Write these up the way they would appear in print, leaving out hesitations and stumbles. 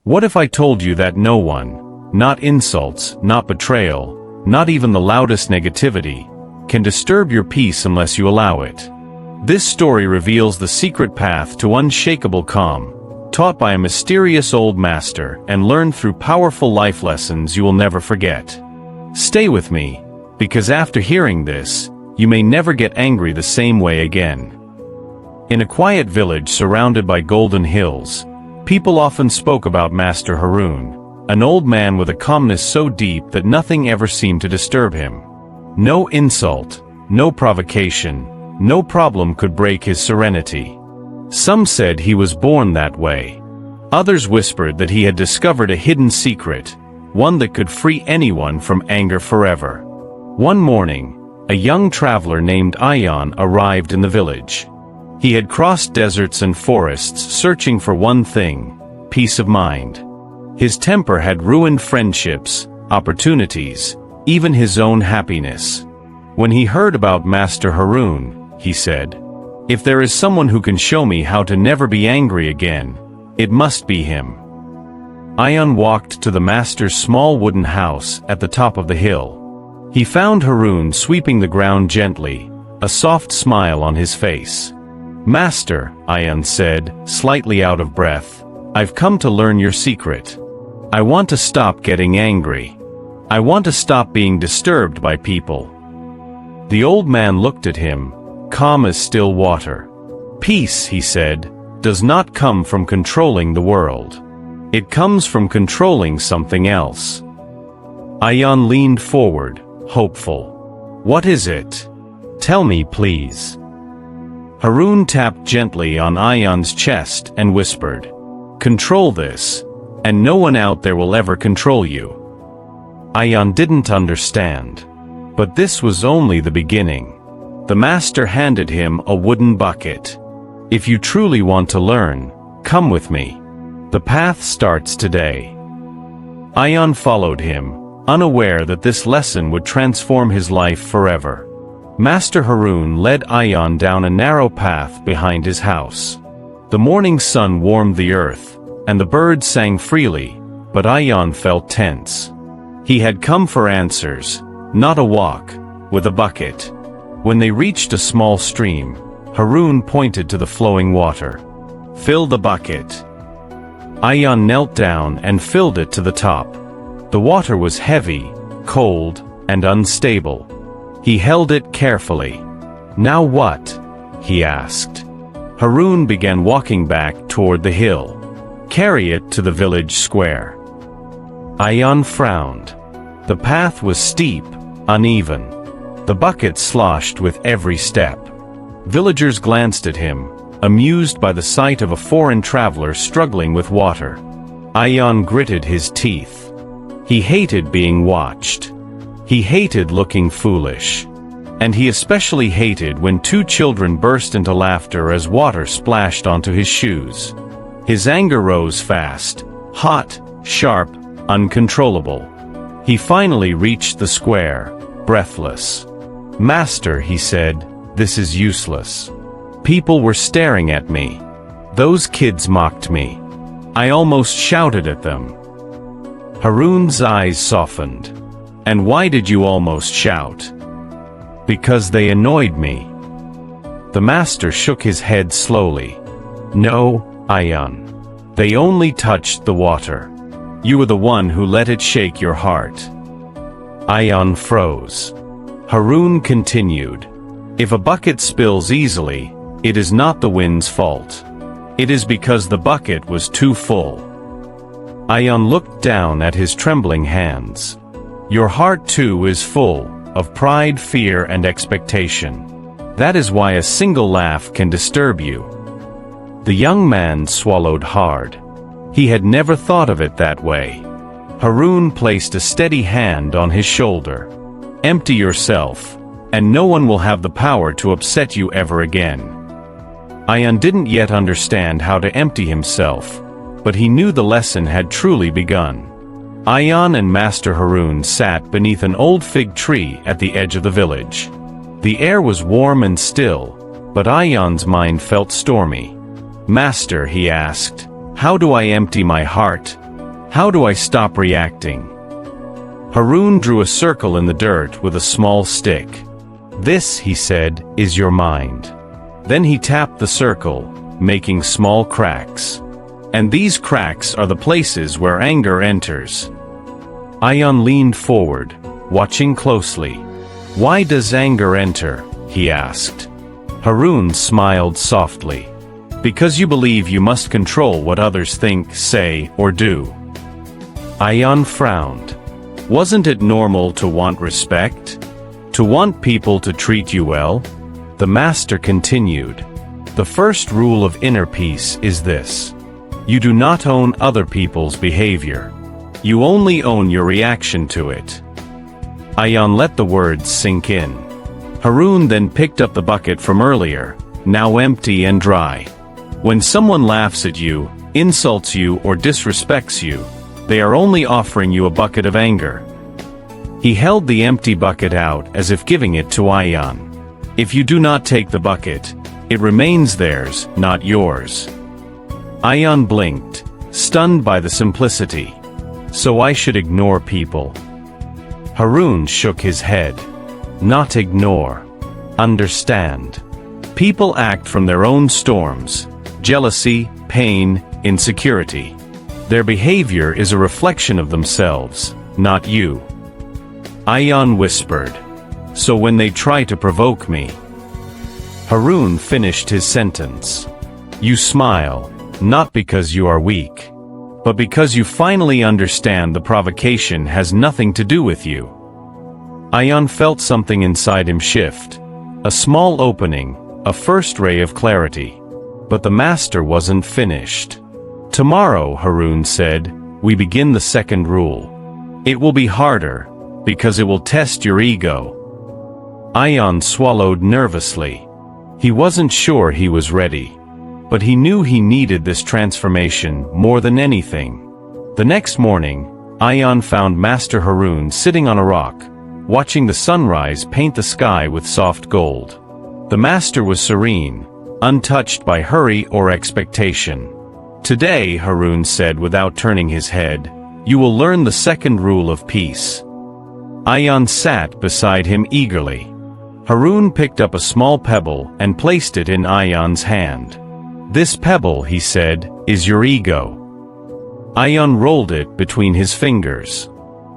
What if I told you that no one, not insults, not betrayal, not even the loudest negativity, can disturb your peace unless you allow it? This story reveals the secret path to unshakable calm, taught by a mysterious old master and learned through powerful life lessons you will never forget. Stay with me, because after hearing this, you may never get angry the same way again. In a quiet village surrounded by golden hills, people often spoke about Master Harun, an old man with a calmness so deep that nothing ever seemed to disturb him. No insult, no provocation, no problem could break his serenity. Some said he was born that way. Others whispered that he had discovered a hidden secret, one that could free anyone from anger forever. One morning, a young traveler named Ayaan arrived in the village. He had crossed deserts and forests searching for one thing: peace of mind. His temper had ruined friendships, opportunities, even his own happiness. When he heard about Master Harun, he said, "If there is someone who can show me how to never be angry again, it must be him." Ayaan walked to the master's small wooden house at the top of the hill. He found Harun sweeping the ground gently, a soft smile on his face. "Master," Ayaan said, slightly out of breath, "I've come to learn your secret. I want to stop getting angry. I want to stop being disturbed by people." The old man looked at him, calm as still water. "Peace," he said, "does not come from controlling the world. It comes from controlling something else." Ayaan leaned forward, hopeful. "What is it? Tell me, please." Harun tapped gently on Ayaan's chest and whispered, "Control this, and no one out there will ever control you." Ayaan didn't understand. But this was only the beginning. The master handed him a wooden bucket. "If you truly want to learn, come with me. The path starts today." Ayaan followed him, unaware that this lesson would transform his life forever. Master Harun led Ayaan down a narrow path behind his house. The morning sun warmed the earth, and the birds sang freely, but Ayaan felt tense. He had come for answers, not a walk, with a bucket. When they reached a small stream, Harun pointed to the flowing water. "Fill the bucket." Ayaan knelt down and filled it to the top. The water was heavy, cold, and unstable. He held it carefully. "Now what?" he asked. Harun began walking back toward the hill. "Carry it to the village square." Ayaan frowned. The path was steep, uneven. The bucket sloshed with every step. Villagers glanced at him, amused by the sight of a foreign traveler struggling with water. Ayaan gritted his teeth. He hated being watched. He hated looking foolish. And he especially hated when two children burst into laughter as water splashed onto his shoes. His anger rose fast, hot, sharp, uncontrollable. He finally reached the square, breathless. "Master," he said, "this is useless. People were staring at me. Those kids mocked me. I almost shouted at them." Harun's eyes softened. "And why did you almost shout?" "Because they annoyed me." The master shook his head slowly. "No, Ayaan. They only touched the water. You were the one who let it shake your heart." Ayaan froze. Harun continued, "If a bucket spills easily, it is not the wind's fault. It is because the bucket was too full." Ayaan looked down at his trembling hands. "Your heart too is full, of pride, fear, and expectation. That is why a single laugh can disturb you." The young man swallowed hard. He had never thought of it that way. Harun placed a steady hand on his shoulder. "Empty yourself, and no one will have the power to upset you ever again." Ayaan didn't yet understand how to empty himself, but he knew the lesson had truly begun. Ayaan and Master Harun sat beneath an old fig tree at the edge of the village. The air was warm and still, but Ayaan's mind felt stormy. "Master," he asked, "how do I empty my heart, How do I stop reacting? Harun drew a circle in the dirt with a small stick. This, he said, is your mind. Then he tapped the circle, making small cracks. And these cracks are the places where anger enters. Ayaan leaned forward, watching closely. Why does anger enter? He asked. Harun smiled softly. Because you believe you must control what others think, say, or do. Ayaan frowned. Wasn't it normal to want respect? To want people to treat you well? The master continued. The first rule of inner peace is this. You do not own other people's behavior. You only own your reaction to it. Ayaan let the words sink in. Harun then picked up the bucket from earlier, now empty and dry. When someone laughs at you, insults you, or disrespects you, they are only offering you a bucket of anger. He held the empty bucket out as if giving it to Ayaan. If you do not take the bucket, it remains theirs, not yours. Ayaan blinked, stunned by the simplicity. So I should ignore people. Harun shook his head. Not ignore. Understand. People act from their own storms, jealousy, pain, insecurity. Their behavior is a reflection of themselves, not you. Ayaan whispered. So when they try to provoke me. Harun finished his sentence. You smile, not because you are weak, but because you finally understand the provocation has nothing to do with you. Ayaan felt something inside him shift. A small opening, a first ray of clarity. But the master wasn't finished. Tomorrow, Harun said, we begin the second rule. It will be harder, because it will test your ego. Ayaan swallowed nervously. He wasn't sure he was ready. But he knew he needed this transformation more than anything. The next morning, Ayaan found Master Harun sitting on a rock, watching the sunrise paint the sky with soft gold. The master was serene, untouched by hurry or expectation. Today, Harun said without turning his head, you will learn the second rule of peace. Ayaan sat beside him eagerly. Harun picked up a small pebble and placed it in Ayaan's hand. This pebble, he said, is your ego. Ayaan rolled it between his fingers.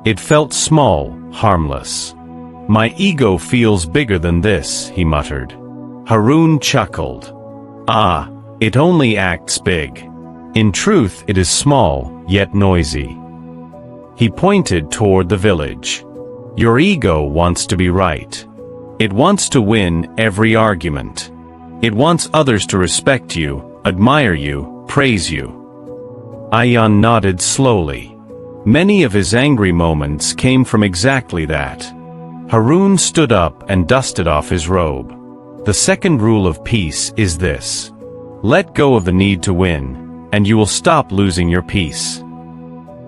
It felt small, harmless. My ego feels bigger than this, he muttered. Harun chuckled. Ah, it only acts big. In truth, it is small, yet noisy. He pointed toward the village. Your ego wants to be right. It wants to win every argument. It wants others to respect you, admire you, praise you. Ayaan nodded slowly. Many of his angry moments came from exactly that. Harun stood up and dusted off his robe. The second rule of peace is this. Let go of the need to win, and you will stop losing your peace.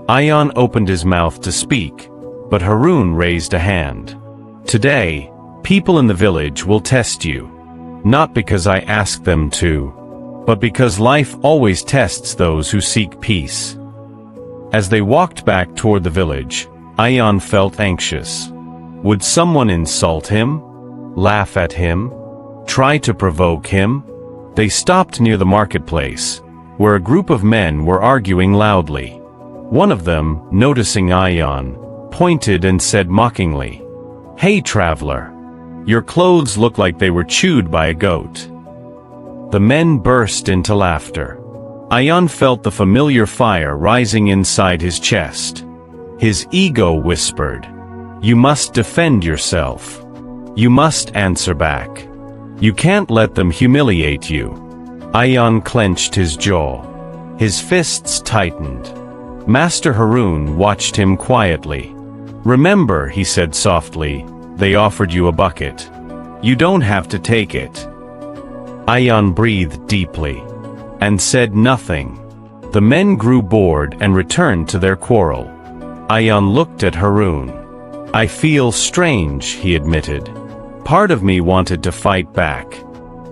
Ayaan opened his mouth to speak, but Harun raised a hand. Today, people in the village will test you. Not because I ask them to, but because life always tests those who seek peace. As they walked back toward the village, Ayaan felt anxious. Would someone insult him? Laugh at him? Try to provoke him? They stopped near the marketplace, where a group of men were arguing loudly. One of them, noticing Ayaan, pointed and said mockingly, "Hey, traveler! Your clothes look like they were chewed by a goat." The men burst into laughter. Ayaan felt the familiar fire rising inside his chest. His ego whispered, "You must defend yourself. You must answer back. You can't let them humiliate you." Ayaan clenched his jaw. His fists tightened. Master Harun watched him quietly. "Remember," he said softly, "they offered you a bucket. You don't have to take it." Ayaan breathed deeply and said nothing. The men grew bored and returned to their quarrel. Ayaan looked at Harun. "I feel strange," he admitted. "Part of me wanted to fight back,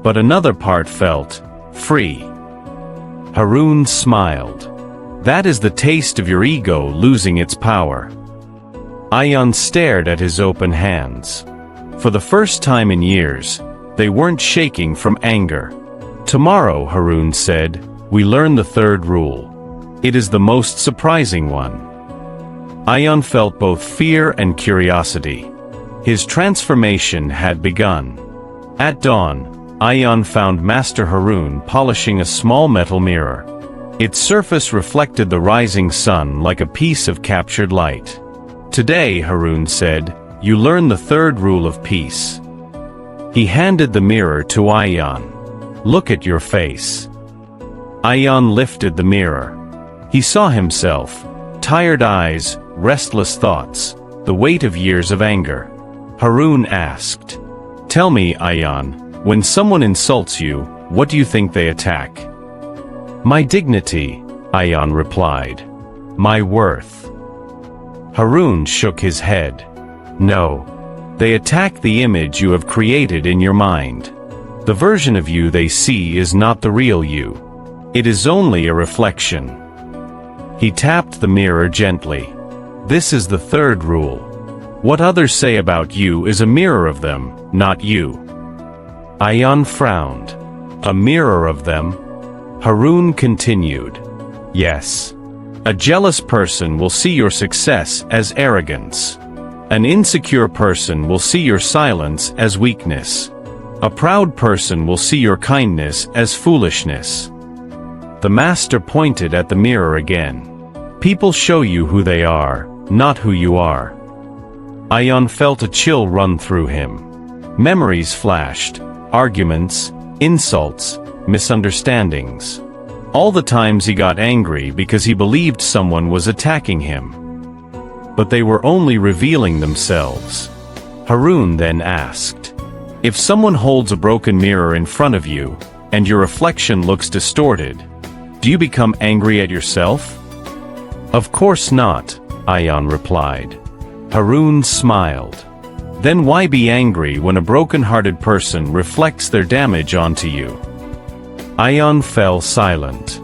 but another part felt free." Harun smiled. That is the taste of your ego losing its power. Ayaan stared at his open hands. For the first time in years, they weren't shaking from anger. Tomorrow, Harun said, we learn the third rule. It is the most surprising one. Ayaan felt both fear and curiosity. His transformation had begun. At dawn, Ayaan found Master Harun polishing a small metal mirror. Its surface reflected the rising sun like a piece of captured light. Today, Harun said, you learn the third rule of peace. He handed the mirror to Ayaan. Look at your face. Ayaan lifted the mirror. He saw himself, tired eyes, restless thoughts, the weight of years of anger. Harun asked, tell me, Ayaan, when someone insults you, what do you think they attack? My dignity, Ayaan replied. My worth. Harun shook his head. No. They attack the image you have created in your mind. The version of you they see is not the real you. It is only a reflection. He tapped the mirror gently. This is the third rule. What others say about you is a mirror of them, not you. Ayaan frowned. A mirror of them? Harun continued. Yes. A jealous person will see your success as arrogance. An insecure person will see your silence as weakness. A proud person will see your kindness as foolishness. The master pointed at the mirror again. People show you who they are, not who you are. Ayaan felt a chill run through him. Memories flashed, arguments, insults, misunderstandings. All the times he got angry because he believed someone was attacking him. But they were only revealing themselves. Harun then asked, if someone holds a broken mirror in front of you, and your reflection looks distorted, do you become angry at yourself? Of course not, Ayaan replied. Harun smiled. Then why be angry when a broken-hearted person reflects their damage onto you? Ayaan fell silent.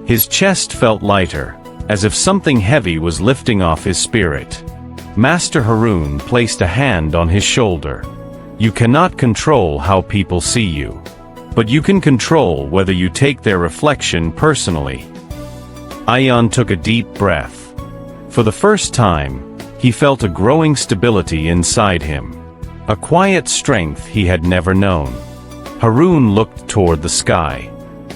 His chest felt lighter, as if something heavy was lifting off his spirit. Master Harun placed a hand on his shoulder. You cannot control how people see you. But you can control whether you take their reflection personally. Ayaan took a deep breath. For the first time, he felt a growing stability inside him. A quiet strength he had never known. Harun looked toward the sky.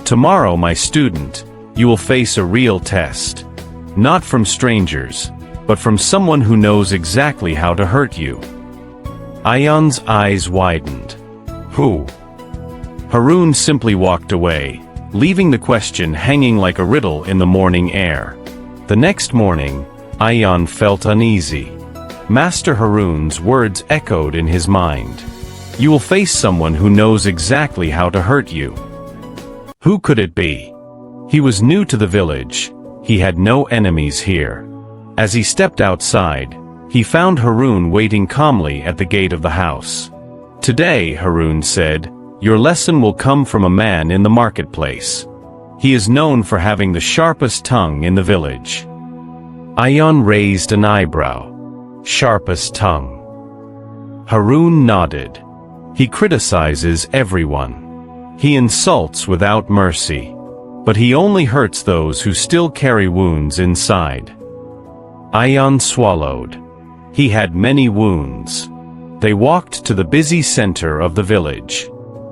Tomorrow, my student, you will face a real test. Not from strangers, but from someone who knows exactly how to hurt you. Ayaan's eyes widened. Who? Harun simply walked away, leaving the question hanging like a riddle in the morning air. The next morning, Ayaan felt uneasy. Master Harun's words echoed in his mind. You will face someone who knows exactly how to hurt you. Who could it be? He was new to the village. He had no enemies here. As he stepped outside, he found Harun waiting calmly at the gate of the house. Today, Harun said, your lesson will come from a man in the marketplace. He is known for having the sharpest tongue in the village. Ayaan raised an eyebrow. Sharpest tongue. Harun nodded. He criticizes everyone. He insults without mercy. But he only hurts those who still carry wounds inside. Ayaan swallowed. He had many wounds. They walked to the busy center of the village.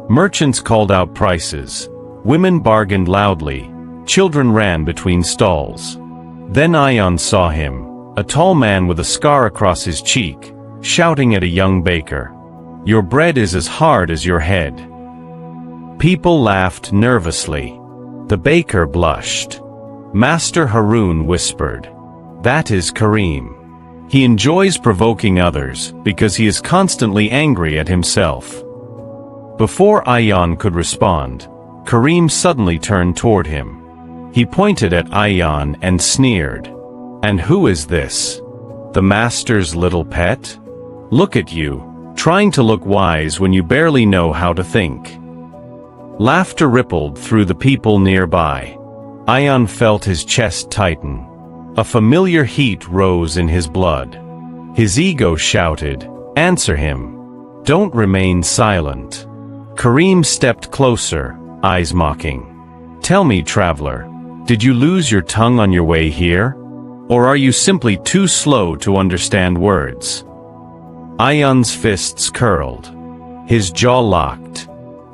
Merchants called out prices. Women bargained loudly. Children ran between stalls. Then Ayaan saw him, a tall man with a scar across his cheek, shouting at a young baker. Your bread is as hard as your head. People laughed nervously. The baker blushed. Master Harun whispered, that is Kareem. He enjoys provoking others because he is constantly angry at himself. Before Ayaan could respond, Kareem suddenly turned toward him. He pointed at Ayaan and sneered. And who is this? The master's little pet? Look at you, trying to look wise when you barely know how to think. Laughter rippled through the people nearby. Ayaan felt his chest tighten. A familiar heat rose in his blood. His ego shouted, "Answer him. Don't remain silent." Kareem stepped closer, eyes mocking. "Tell me, traveler, did you lose your tongue on your way here? Or are you simply too slow to understand words?" Ayaan's fists curled. His jaw locked.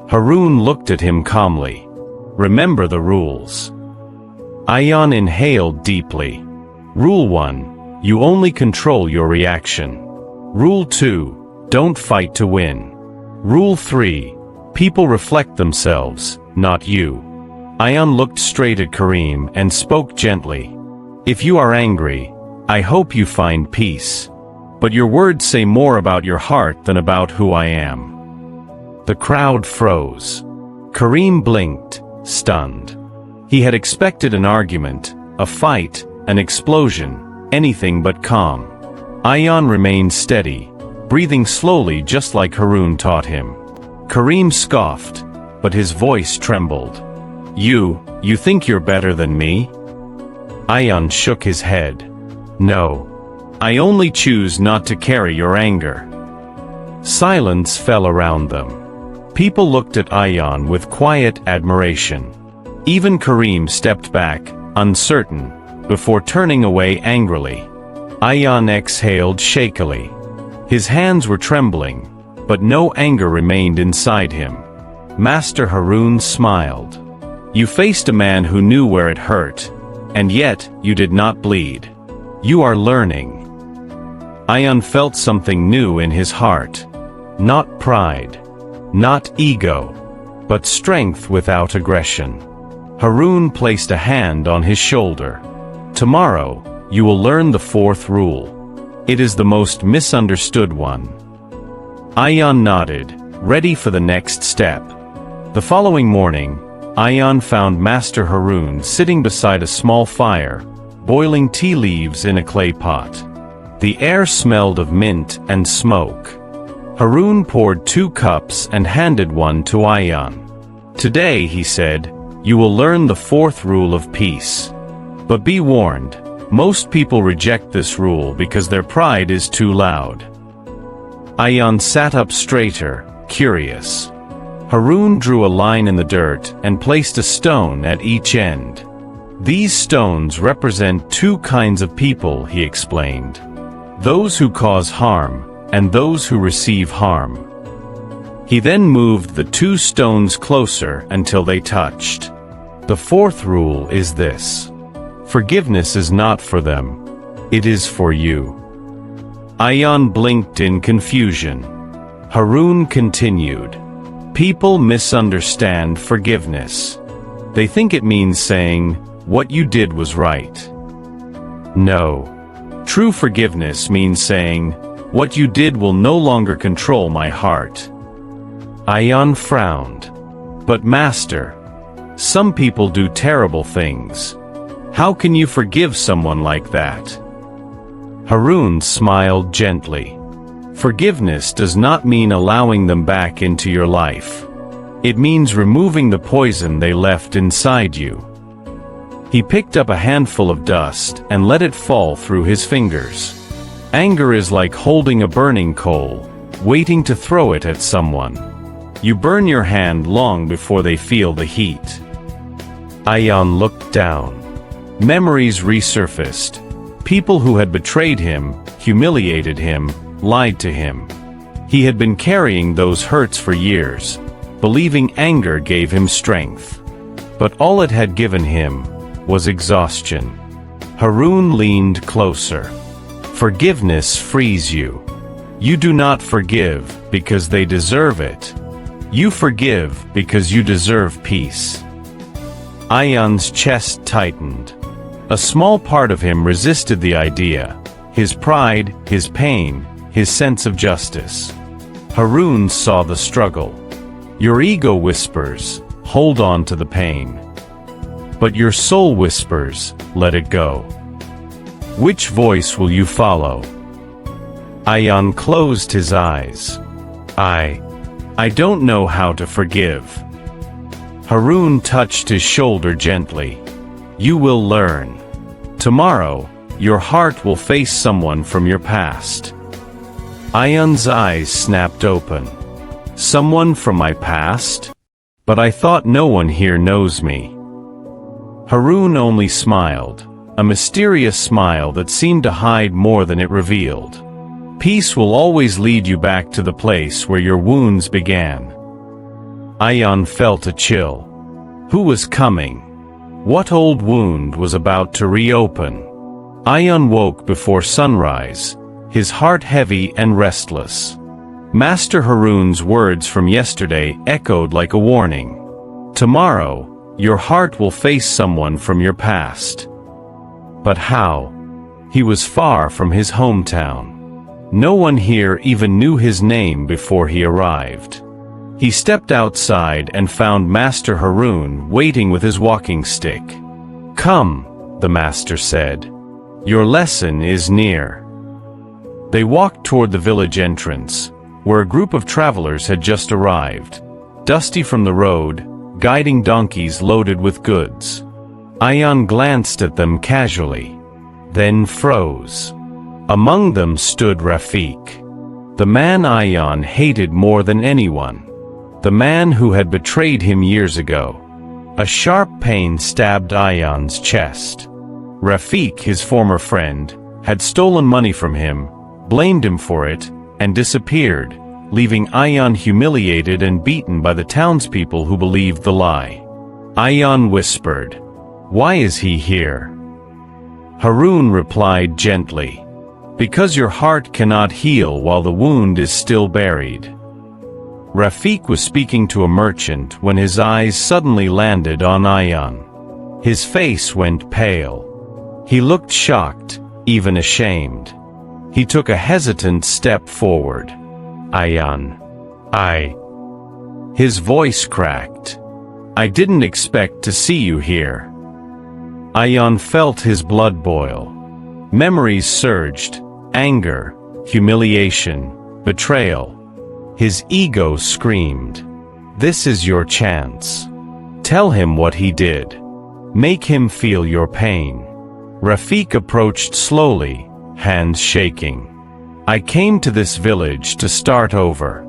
Harun looked at him calmly. "Remember the rules." Ayaan inhaled deeply. Rule 1, you only control your reaction. Rule 2, don't fight to win. Rule 3, people reflect themselves, not you. Ayaan looked straight at Kareem and spoke gently. "If you are angry, I hope you find peace. But your words say more about your heart than about who I am." The crowd froze. Kareem blinked, stunned. He had expected an argument, a fight, an explosion, anything but calm. Ayaan remained steady, breathing slowly just like Harun taught him. Kareem scoffed, but his voice trembled. You think you're better than me?" Ayaan shook his head. "No. I only choose not to carry your anger." Silence fell around them. People looked at Ayaan with quiet admiration. Even Kareem stepped back, uncertain, before turning away angrily. Ayaan exhaled shakily. His hands were trembling, but no anger remained inside him. Master Harun smiled. "You faced a man who knew where it hurt, and yet you did not bleed. You are learning." Ayaan felt something new in his heart. Not pride, not ego, but strength without aggression. Harun placed a hand on his shoulder. "Tomorrow, you will learn the 4th rule. It is the most misunderstood one." Ayaan nodded, ready for the next step. The following morning, Ayaan found Master Harun sitting beside a small fire, boiling tea leaves in a clay pot. The air smelled of mint and smoke. Harun poured 2 cups and handed one to Ayaan. "Today," he said, "you will learn the 4th rule of peace. But be warned, most people reject this rule because their pride is too loud." Ayaan sat up straighter, curious. Harun drew a line in the dirt and placed a stone at each end. "These stones represent 2 kinds of people," he explained. "Those who cause harm, and those who receive harm." He then moved the 2 stones closer until they touched. "The 4th rule is this. Forgiveness is not for them. It is for you." Ayaan blinked in confusion. Harun continued. "People misunderstand forgiveness. They think it means saying, 'What you did was right.' No. True forgiveness means saying, 'What you did will no longer control my heart.'" Ayaan frowned. "But Master, some people do terrible things. How can you forgive someone like that?" Harun smiled gently. "Forgiveness does not mean allowing them back into your life. It means removing the poison they left inside you." He picked up a handful of dust and let it fall through his fingers. Anger is like holding a burning coal, waiting to throw it at someone. You burn your hand long before they feel the heat. Ayaan looked down. Memories resurfaced. People who had betrayed him, humiliated him, lied to him. He had been carrying those hurts for years, believing anger gave him strength. But all it had given him was exhaustion. Harun leaned closer. "Forgiveness frees you. You do not forgive because they deserve it. You forgive because you deserve peace." Ayaan's chest tightened. A small part of him resisted the idea, his pride, his pain, his sense of justice. Harun saw the struggle. Your ego whispers, hold on to the pain. But your soul whispers, let it go. Which voice will you follow? Ayaan closed his eyes. I don't know how to forgive. Harun touched his shoulder gently. You will learn. Tomorrow, your heart will face someone from your past. Ayaan's eyes snapped open. Someone from my past? But I thought no one here knows me. Harun only smiled, a mysterious smile that seemed to hide more than it revealed. Peace will always lead you back to the place where your wounds began. Ayaan felt a chill. Who was coming? What old wound was about to reopen? Ayaan woke before sunrise, his heart heavy and restless. Master Harun's words from yesterday echoed like a warning. Tomorrow, your heart will face someone from your past. But how? He was far from his hometown. No one here even knew his name before he arrived. He stepped outside and found Master Harun waiting with his walking stick. "Come," the master said. "Your lesson is near." They walked toward the village entrance, where a group of travelers had just arrived, dusty from the road, guiding donkeys loaded with goods. Ayaan glanced at them casually, then froze. Among them stood Rafiq, the man Ayaan hated more than anyone, the man who had betrayed him years ago. A sharp pain stabbed Ayaan's chest. Rafiq, his former friend, had stolen money from him, blamed him for it, and disappeared, leaving Ayaan humiliated and beaten by the townspeople who believed the lie. Ayaan whispered, "Why is he here?" Harun replied gently, "Because your heart cannot heal while the wound is still buried." Rafiq was speaking to a merchant when his eyes suddenly landed on Ayaan. His face went pale. He looked shocked, even ashamed. He took a hesitant step forward. "Ayaan, His voice cracked. "I didn't expect to see you here." Ayaan felt his blood boil. Memories surged, anger, humiliation, betrayal. His ego screamed, "This is your chance. Tell him what he did. Make him feel your pain." Rafiq approached slowly, hands shaking. "I came to this village to start over.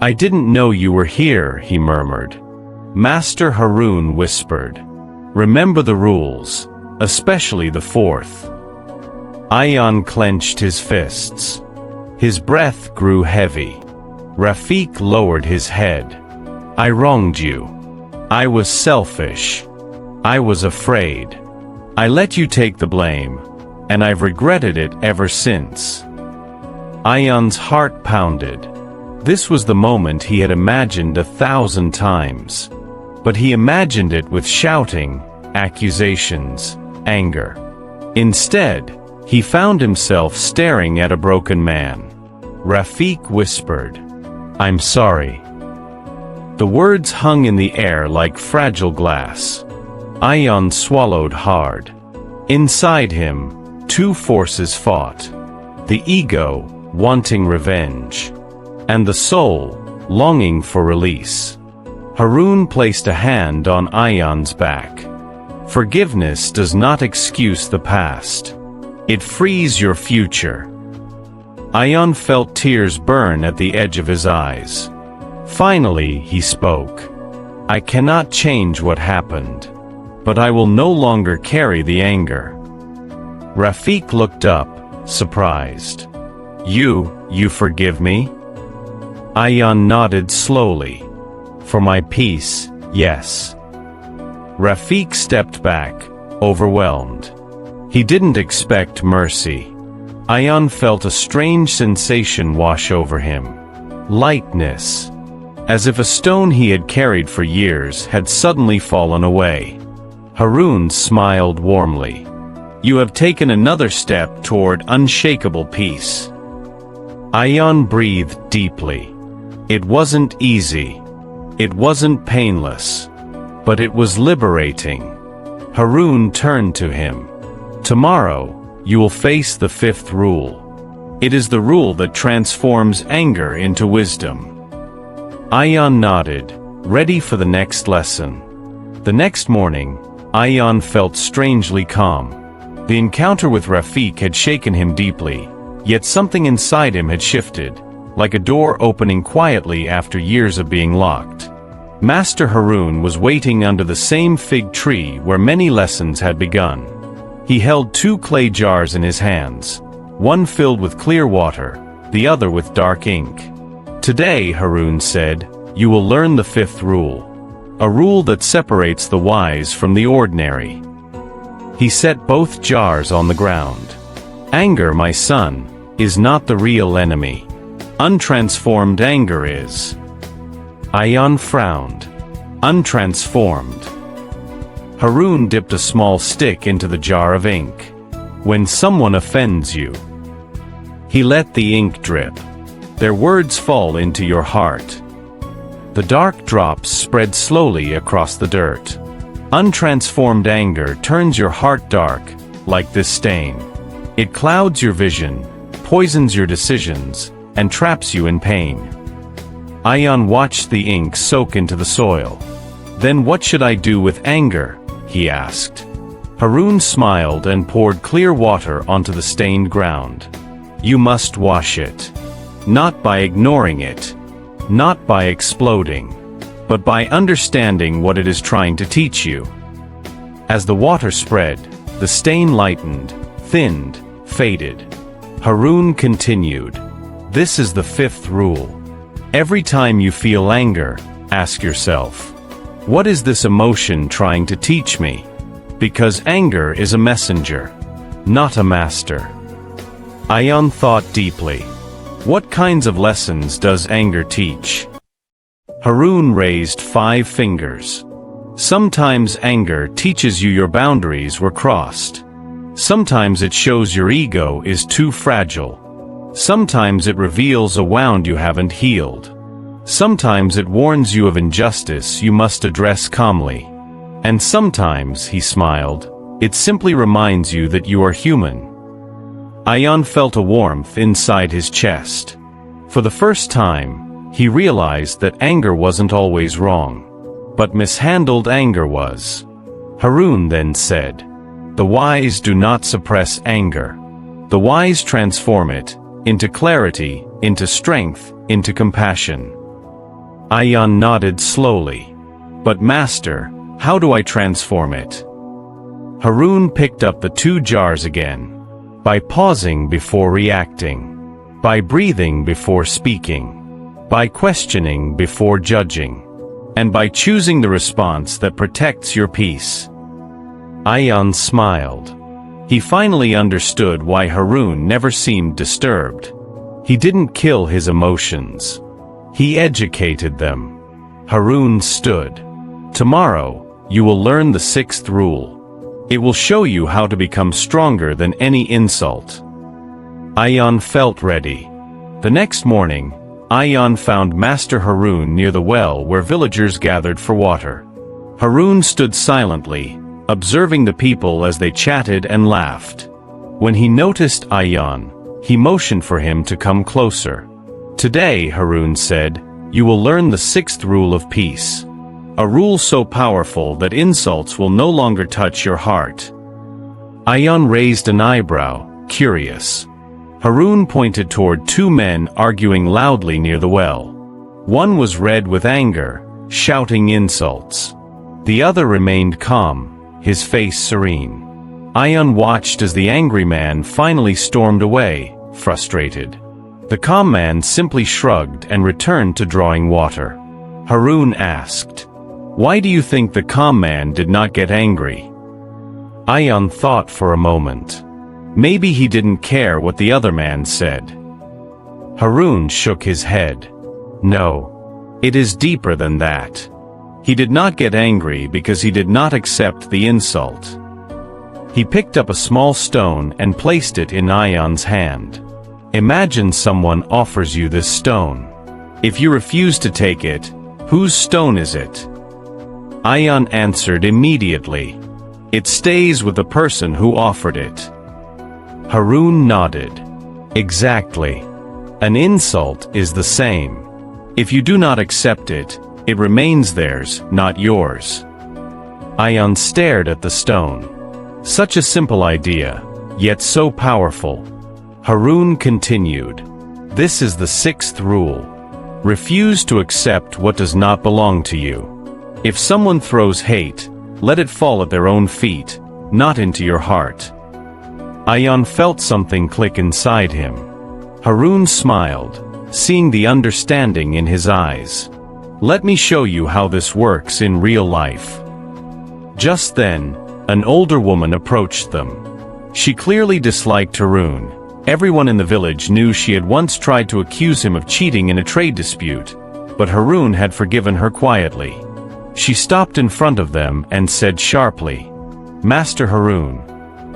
I didn't know you were here," he murmured. Master Harun whispered, "Remember the rules, especially the fourth." Ayaan clenched his fists. His breath grew heavy. Rafiq lowered his head. "I wronged you. I was selfish. I was afraid. I let you take the blame, and I've regretted it ever since." Ayaan's heart pounded. This was the moment he had imagined 1,000 times. But he imagined it with shouting, accusations, anger. Instead, he found himself staring at a broken man. Rafiq whispered, "I'm sorry." The words hung in the air like fragile glass. Ayaan swallowed hard. Inside him, two forces fought. The ego, wanting revenge, and the soul, longing for release. Harun placed a hand on Ayaan's back. Forgiveness does not excuse the past. It frees your future. Ayaan felt tears burn at the edge of his eyes. Finally, he spoke. "I cannot change what happened, but I will no longer carry the anger." Rafiq looked up, surprised. You forgive me?" Ayaan nodded slowly. "For my peace, yes." Rafiq stepped back, overwhelmed. He didn't expect mercy. Ayaan felt a strange sensation wash over him. Lightness. As if a stone he had carried for years had suddenly fallen away. Harun smiled warmly. "You have taken another step toward unshakable peace." Ayaan breathed deeply. It wasn't easy. It wasn't painless. But it was liberating. Harun turned to him. "Tomorrow, you will face the fifth rule. It is the rule that transforms anger into wisdom." Ayaan nodded, ready for the next lesson. The next morning, Ayaan felt strangely calm. The encounter with Rafiq had shaken him deeply, yet something inside him had shifted, like a door opening quietly after years of being locked. Master Harun was waiting under the same fig tree where many lessons had begun. He held 2 clay jars in his hands, one filled with clear water, the other with dark ink. "Today," Harun said, "you will learn the 5th rule. A rule that separates the wise from the ordinary." He set both jars on the ground. "Anger, my son, is not the real enemy. Untransformed anger is." Ayaan frowned. "Untransformed." Harun dipped a small stick into the jar of ink. "When someone offends you." He let the ink drip. "Their words fall into your heart." The dark drops spread slowly across the dirt. Untransformed anger turns your heart dark, like this stain. It clouds your vision, poisons your decisions, and traps you in pain. Ayaan watched the ink soak into the soil. "Then what should I do with anger?" he asked. Harun smiled and poured clear water onto the stained ground. "You must wash it. Not by ignoring it. Not by exploding. But by understanding what it is trying to teach you." As the water spread, the stain lightened, thinned, faded. Harun continued, "This is the 5th rule. Every time you feel anger, ask yourself, what is this emotion trying to teach me? Because anger is a messenger, not a master." Ayaan thought deeply. What kinds of lessons does anger teach? Harun raised 5 fingers. Sometimes anger teaches you your boundaries were crossed. Sometimes it shows your ego is too fragile. Sometimes it reveals a wound you haven't healed. Sometimes it warns you of injustice you must address calmly. And sometimes, he smiled, it simply reminds you that you are human. Ayaan felt a warmth inside his chest. For the first time, he realized that anger wasn't always wrong. But mishandled anger was. Harun then said, "The wise do not suppress anger. The wise transform it into clarity, into strength, into compassion." Ayaan nodded slowly. "But Master, how do I transform it?" Harun picked up the 2 jars again. "By pausing before reacting. By breathing before speaking. By questioning before judging. And by choosing the response that protects your peace." Ayaan smiled. He finally understood why Harun never seemed disturbed. He didn't kill his emotions. He educated them. Harun stood. "Tomorrow, you will learn the 6th rule. It will show you how to become stronger than any insult." Ayaan felt ready. The next morning, Ayaan found Master Harun near the well where villagers gathered for water. Harun stood silently, observing the people as they chatted and laughed. When he noticed Ayaan, he motioned for him to come closer. "Today," Harun said, "you will learn the 6th rule of peace. A rule so powerful that insults will no longer touch your heart." Ayaan raised an eyebrow, curious. Harun pointed toward 2 men arguing loudly near the well. One was red with anger, shouting insults. The other remained calm, his face serene. Ayaan watched as the angry man finally stormed away, frustrated. The calm man simply shrugged and returned to drawing water. Harun asked, "Why do you think the calm man did not get angry?" Ayaan thought for a moment. Maybe he didn't care what the other man said. Harun shook his head. "No. It is deeper than that. He did not get angry because he did not accept the insult." He picked up a small stone and placed it in Ayaan's hand. "Imagine someone offers you this stone. If you refuse to take it, whose stone is it?" Ayaan answered immediately. "It stays with the person who offered it." Harun nodded. "Exactly. An insult is the same. If you do not accept it, it remains theirs, not yours." Ayaan stared at the stone. Such a simple idea, yet so powerful. Harun continued. This is the sixth rule. Refuse to accept what does not belong to you. If someone throws hate, let it fall at their own feet, not into your heart. Ayaan felt something click inside him. Harun smiled, seeing the understanding in his eyes. Let me show you how this works in real life. Just then, an older woman approached them. She clearly disliked Harun. Everyone in the village knew she had once tried to accuse him of cheating in a trade dispute, but Harun had forgiven her quietly. She stopped in front of them and said sharply, "Master Harun,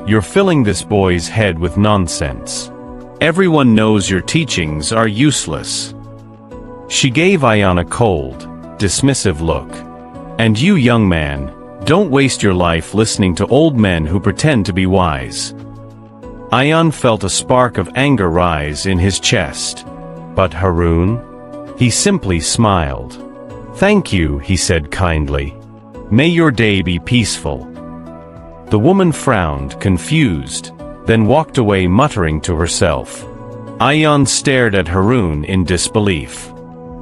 you're filling this boy's head with nonsense. Everyone knows your teachings are useless." She gave Ayaan a cold, dismissive look. "And you, young man, don't waste your life listening to old men who pretend to be wise." Ayaan felt a spark of anger rise in his chest. But Harun? He simply smiled. "Thank you," he said kindly. "May your day be peaceful." The woman frowned, confused, then walked away muttering to herself. Ayaan stared at Harun in disbelief.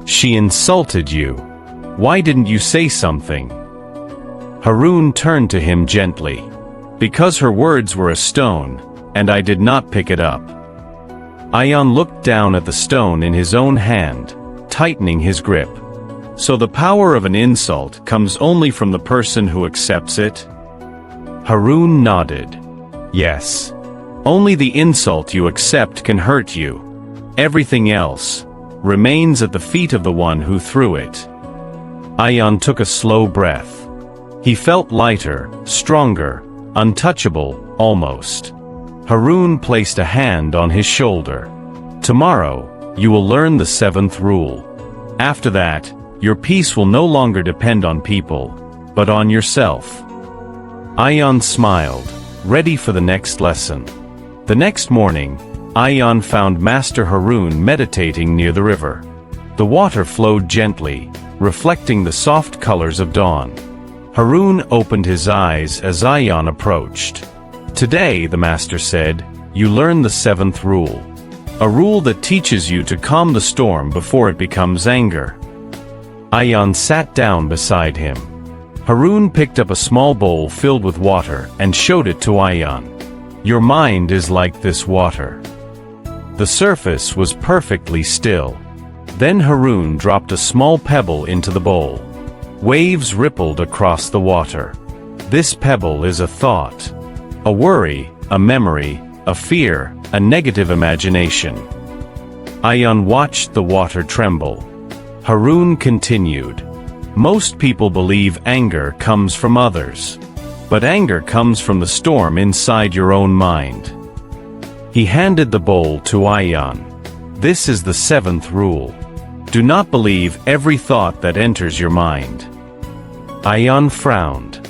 "She insulted you. Why didn't you say something?" Harun turned to him gently. "Because her words were a stone, and I did not pick it up." Ayaan looked down at the stone in his own hand, tightening his grip. "So the power of an insult comes only from the person who accepts it?" Harun nodded. "Yes. Only the insult you accept can hurt you. Everything else remains at the feet of the one who threw it." Ayaan took a slow breath. He felt lighter, stronger, untouchable, almost. Harun placed a hand on his shoulder. "Tomorrow, you will learn the seventh rule. After that, your peace will no longer depend on people, but on yourself." Ayaan smiled, ready for the next lesson. The next morning, Ayaan found Master Harun meditating near the river. The water flowed gently, reflecting the soft colors of dawn. Harun opened his eyes as Ayaan approached. "Today," the master said, "you learn the seventh rule. A rule that teaches you to calm the storm before it becomes anger." Ayaan sat down beside him. Harun picked up a small bowl filled with water and showed it to Ayaan. "Your mind is like this water." The surface was perfectly still. Then Harun dropped a small pebble into the bowl. Waves rippled across the water. "This pebble is a thought. A worry, a memory, a fear, a negative imagination." Ayaan watched the water tremble. Harun continued. "Most people believe anger comes from others. But anger comes from the storm inside your own mind." He handed the bowl to Ayaan. "This is the seventh rule. Do not believe every thought that enters your mind." Ayaan frowned.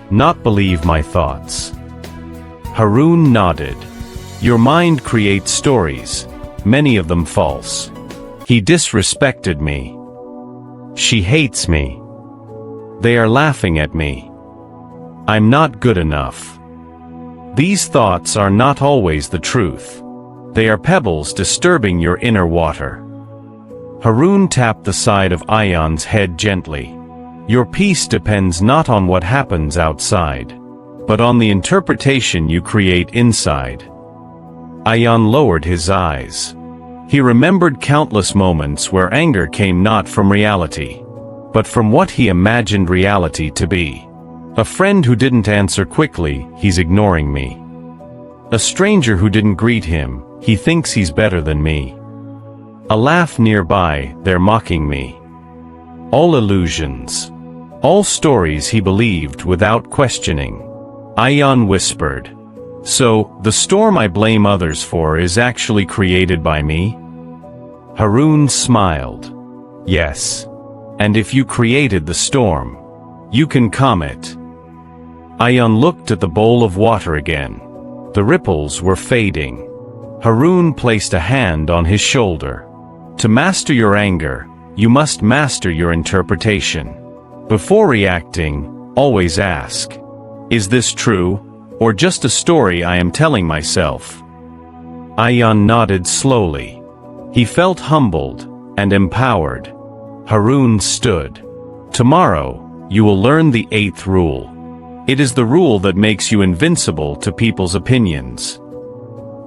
"Not believe my thoughts." Harun nodded. "Your mind creates stories, many of them false. He disrespected me. She hates me. They are laughing at me. I'm not good enough." These thoughts are not always the truth. They are pebbles disturbing your inner water. Harun tapped the side of Ayaan's head gently. "Your peace depends not on what happens outside, but on the interpretation you create inside." Ayaan lowered his eyes. He remembered countless moments where anger came not from reality, but from what he imagined reality to be. A friend who didn't answer quickly, he's ignoring me. A stranger who didn't greet him, he thinks he's better than me. A laugh nearby, they're mocking me. All illusions. All stories he believed without questioning. Ayaan whispered. "So, the storm I blame others for is actually created by me?" Harun smiled. "Yes. And if you created the storm, you can calm it." Ayaan looked at the bowl of water again. The ripples were fading. Harun placed a hand on his shoulder. "To master your anger, you must master your interpretation. Before reacting, always ask, is this true, or just a story I am telling myself? Ayaan nodded slowly. He felt humbled and empowered. Harun stood. Tomorrow, you will learn the 8th rule. It is the rule that makes you invincible to people's opinions.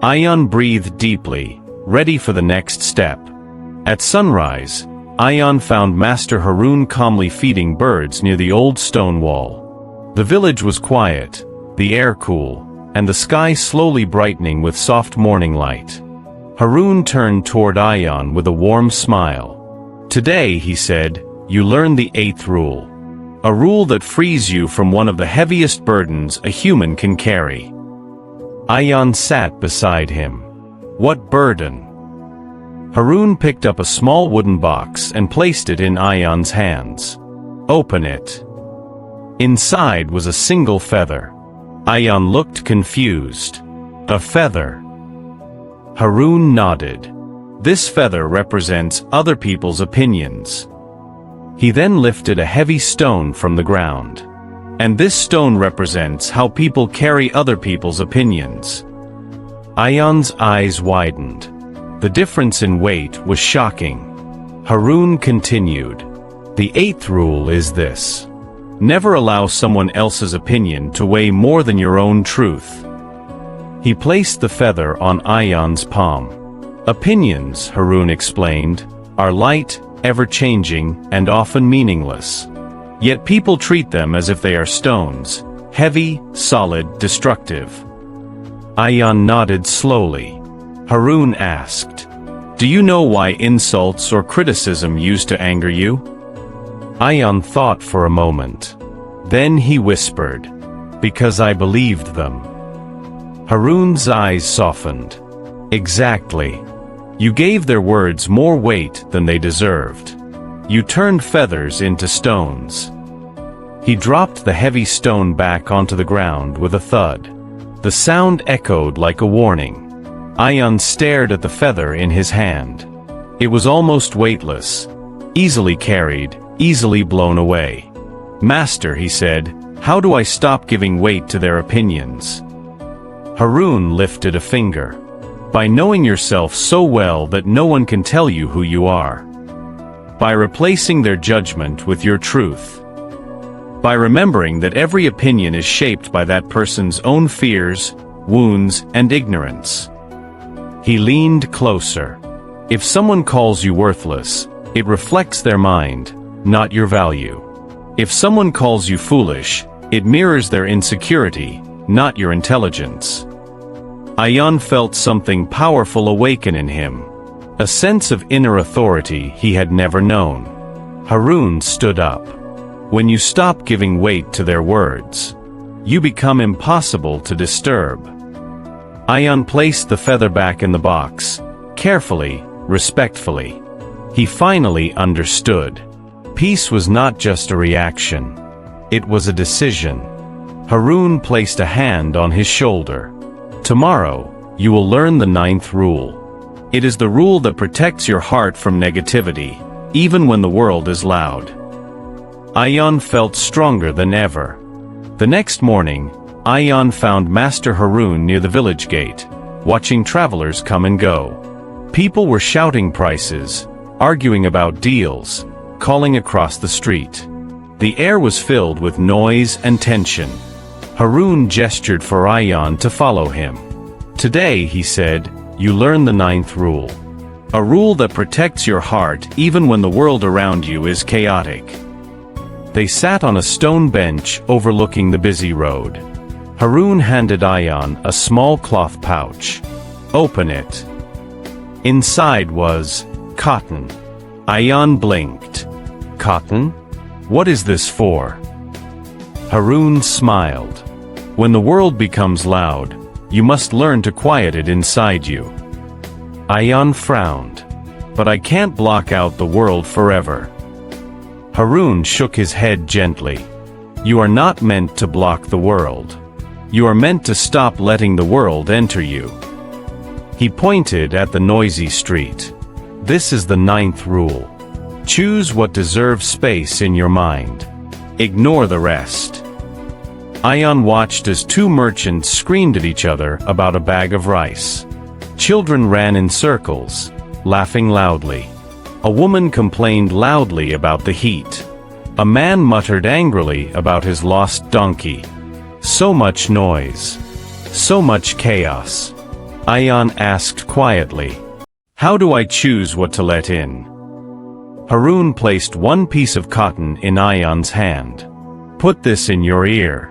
Ayaan breathed deeply, ready for the next step. At sunrise, Ayaan found Master Harun calmly feeding birds near the old stone wall. The village was quiet, the air cool, and the sky slowly brightening with soft morning light. Harun turned toward Ayaan with a warm smile. Today, he said, you learn the 8th rule. A rule that frees you from one of the heaviest burdens a human can carry. Ayaan sat beside him. What burden? Harun picked up a small wooden box and placed it in Ayaan's hands. Open it. Inside was a single feather. Ayaan looked confused. A feather. Harun nodded. This feather represents other people's opinions. He then lifted a heavy stone from the ground. And this stone represents how people carry other people's opinions. Ayaan's eyes widened. The difference in weight was shocking. Harun continued. The 8th rule is this. Never allow someone else's opinion to weigh more than your own truth. He placed the feather on Ayaan's palm. Opinions, Harun explained, are light, ever-changing, and often meaningless. Yet people treat them as if they are stones, heavy, solid, destructive. Ayaan nodded slowly. Harun asked, do you know why insults or criticism used to anger you? Ayaan thought for a moment. Then he whispered, because I believed them. Harun's eyes softened. Exactly. You gave their words more weight than they deserved. You turned feathers into stones. He dropped the heavy stone back onto the ground with a thud. The sound echoed like a warning. Ayaan stared at the feather in his hand. It was almost weightless, easily carried, easily blown away. Master, he said, how do I stop giving weight to their opinions? Harun lifted a finger. By knowing yourself so well that no one can tell you who you are. By replacing their judgment with your truth. By remembering that every opinion is shaped by that person's own fears, wounds, and ignorance. He leaned closer. If someone calls you worthless, it reflects their mind, not your value. If someone calls you foolish, it mirrors their insecurity, not your intelligence. Ayaan felt something powerful awaken in him. A sense of inner authority he had never known. Harun stood up. When you stop giving weight to their words, you become impossible to disturb. Ayaan placed the feather back in the box, carefully, respectfully. He finally understood. Peace was not just a reaction. It was a decision. Harun placed a hand on his shoulder. Tomorrow, you will learn the 9th rule. It is the rule that protects your heart from negativity, even when the world is loud. Ayaan felt stronger than ever. The next morning, Ayaan found Master Harun near the village gate, watching travelers come and go. People were shouting prices, arguing about deals, calling across the street. The air was filled with noise and tension. Harun gestured for Ayaan to follow him. Today, he said, you learn the 9th rule. A rule that protects your heart even when the world around you is chaotic. They sat on a stone bench overlooking the busy road. Harun handed Ayaan a small cloth pouch. Open it. Inside was cotton. Ayaan blinked. Cotton? What is this for? Harun smiled. When the world becomes loud, you must learn to quiet it inside you. Ayaan frowned. But I can't block out the world forever. Harun shook his head gently. You are not meant to block the world. You are meant to stop letting the world enter you. He pointed at the noisy street. This is the 9th rule. Choose what deserves space in your mind. Ignore the rest. Ayaan watched as two merchants screamed at each other about a bag of rice. Children ran in circles, laughing loudly. A woman complained loudly about the heat. A man muttered angrily about his lost donkey. So much noise. So much chaos. Ayaan asked quietly, "How do I choose what to let in?" Harun placed one piece of cotton in Ayaan's hand. "Put this in your ear."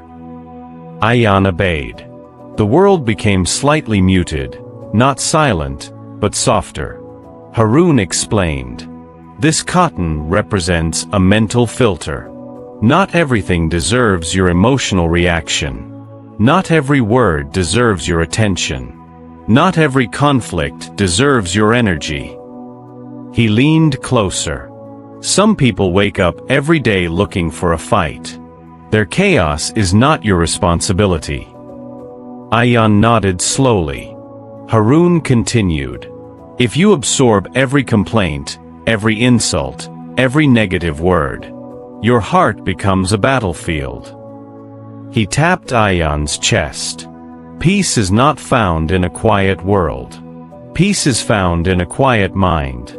Ayaan obeyed. The world became slightly muted, not silent, but softer. Harun explained, "This cotton represents a mental filter. Not everything deserves your emotional reaction. Not every word deserves your attention. Not every conflict deserves your energy." He leaned closer. Some people wake up every day looking for a fight. Their chaos is not your responsibility. Ayaan nodded slowly. Harun continued, "If you absorb every complaint, every insult, every negative word, your heart becomes a battlefield." He tapped Ayaan's chest. "Peace is not found in a quiet world. Peace is found in a quiet mind."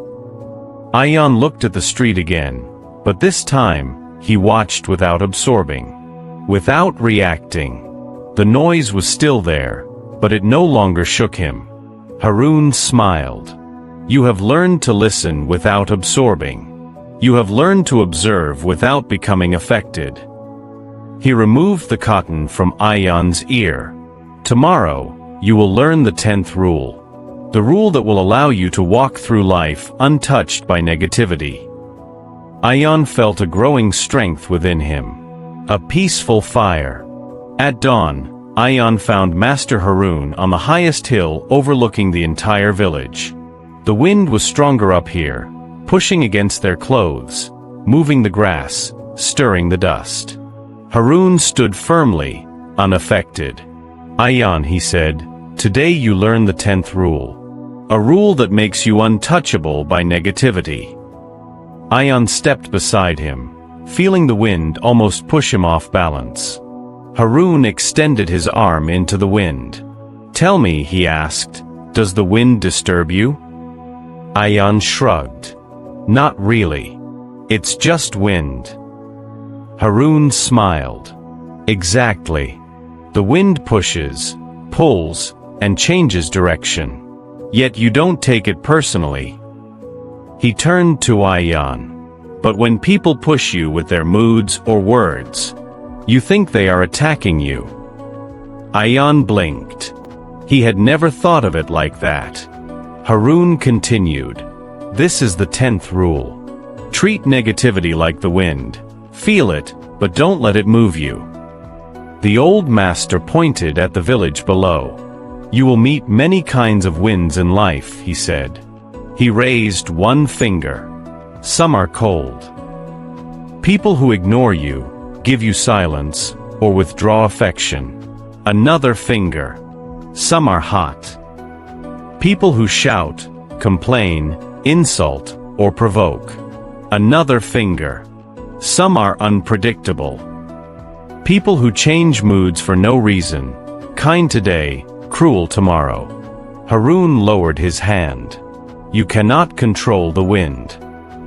Ayaan looked at the street again, but this time, he watched without absorbing. Without reacting. The noise was still there, but it no longer shook him. Harun smiled. "You have learned to listen without absorbing. You have learned to observe without becoming affected." He removed the cotton from Ayaan's ear. "Tomorrow, you will learn the 10th rule. The rule that will allow you to walk through life untouched by negativity." Ayaan felt a growing strength within him. A peaceful fire. At dawn, Ayaan found Master Harun on the highest hill overlooking the entire village. The wind was stronger up here, pushing against their clothes, moving the grass, stirring the dust. Harun stood firmly, unaffected. "Ayaan," he said, "today you learn the 10th rule. A rule that makes you untouchable by negativity." Ayaan stepped beside him, feeling the wind almost push him off balance. Harun extended his arm into the wind. "Tell me," he asked, "does the wind disturb you?" Ayaan shrugged. "Not really. It's just wind." Harun smiled. "Exactly. The wind pushes, pulls, and changes direction. Yet you don't take it personally." He turned to Ayaan. "But when people push you with their moods or words, you think they are attacking you." Ayaan blinked. He had never thought of it like that. Harun continued, "This is the 10th rule. Treat negativity like the wind. Feel it, but don't let it move you." The old master pointed at the village below. "You will meet many kinds of winds in life," he said. He raised one finger. "Some are cold. People who ignore you, give you silence, or withdraw affection. Another finger. Some are hot. People who shout, complain, insult, or provoke. Another finger. Some are unpredictable. People who change moods for no reason, kind today, cruel tomorrow." Harun lowered his hand. "You cannot control the wind.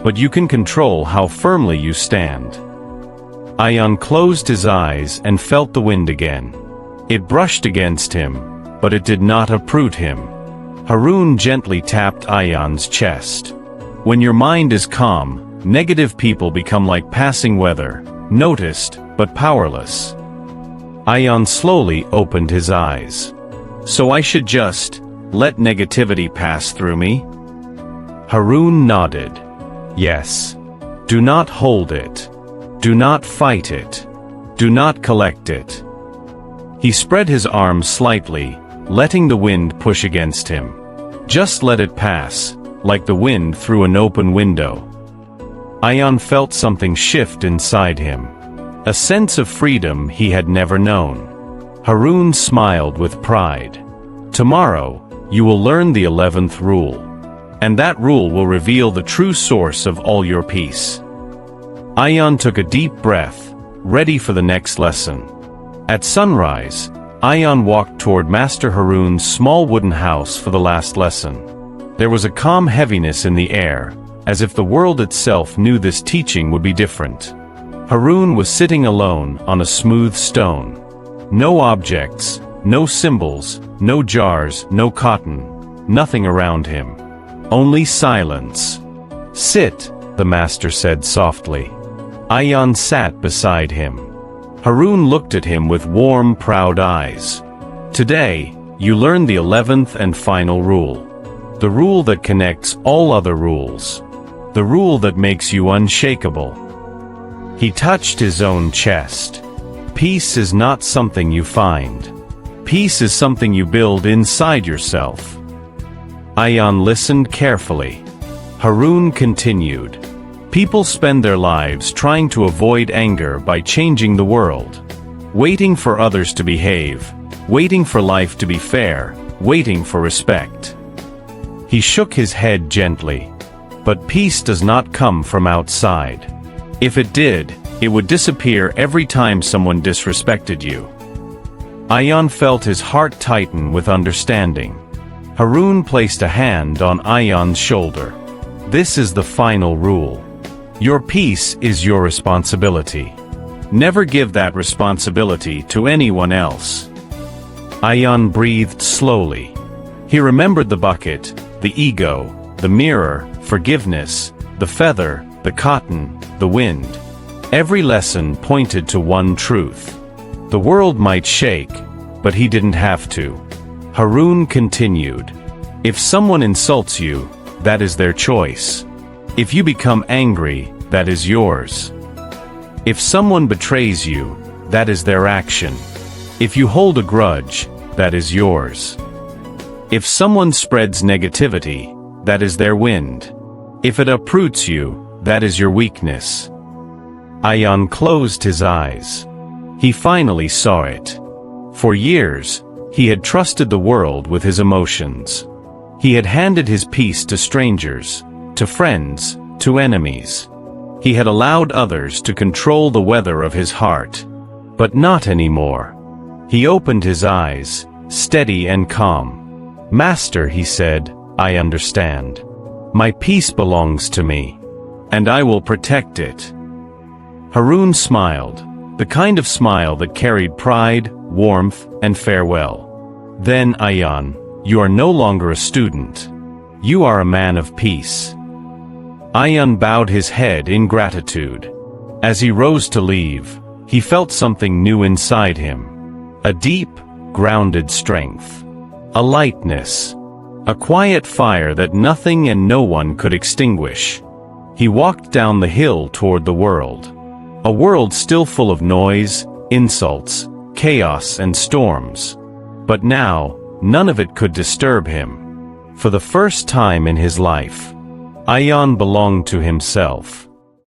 But you can control how firmly you stand." Ayaan closed his eyes and felt the wind again. It brushed against him, but it did not uproot him. Harun gently tapped Ayaan's chest. "When your mind is calm, negative people become like passing weather, noticed, but powerless." Ayaan slowly opened his eyes. "So I should just let negativity pass through me?" Harun nodded. "Yes. Do not hold it. Do not fight it. Do not collect it." He spread his arms slightly, letting the wind push against him. Just let it pass, like the wind through an open window. Ayaan felt something shift inside him. A sense of freedom he had never known. Harun smiled with pride. "Tomorrow, you will learn the 11th rule. And that rule will reveal the true source of all your peace." Ayaan took a deep breath, ready for the next lesson. At sunrise, Ayaan walked toward Master Harun's small wooden house for the last lesson. There was a calm heaviness in the air, as if the world itself knew this teaching would be different. Harun was sitting alone on a smooth stone. No objects, no symbols, no jars, no cotton, nothing around him. Only silence. "Sit," the master said softly. Ayaan sat beside him. Harun looked at him with warm, proud eyes. "Today, you learn the 11th and final rule. The rule that connects all other rules. The rule that makes you unshakable." He touched his own chest. Peace is not something you find. Peace is something you build inside yourself. Ayaan listened carefully. Harun continued. People spend their lives trying to avoid anger by changing the world. Waiting for others to behave, waiting for life to be fair, waiting for respect. He shook his head gently. But peace does not come from outside. If it did, it would disappear every time someone disrespected you. Ayaan felt his heart tighten with understanding. Harun placed a hand on Ayaan's shoulder. "This is the final rule. Your peace is your responsibility. Never give that responsibility to anyone else." Ayaan breathed slowly. He remembered the bucket, the ego, the mirror, forgiveness, the feather, the cotton, the wind. Every lesson pointed to one truth. The world might shake, but he didn't have to. Harun continued. "If someone insults you, that is their choice. If you become angry, that is yours. If someone betrays you, that is their action. If you hold a grudge, that is yours. If someone spreads negativity, that is their wind. If it uproots you, that is your weakness." Ayaan closed his eyes. He finally saw it. For years, he had trusted the world with his emotions. He had handed his peace to strangers, to friends, to enemies. He had allowed others to control the weather of his heart. But not anymore. He opened his eyes, steady and calm. "Master," he said, "I understand. My peace belongs to me. And I will protect it." Harun smiled, the kind of smile that carried pride, warmth, and farewell. "Then, Ayaan, you are no longer a student. You are a man of peace." Ayaan bowed his head in gratitude. As he rose to leave, he felt something new inside him. A deep, grounded strength. A lightness. A quiet fire that nothing and no one could extinguish. He walked down the hill toward the world. A world still full of noise, insults, chaos and storms. But now, none of it could disturb him. For the first time in his life, Ayaan belonged to himself.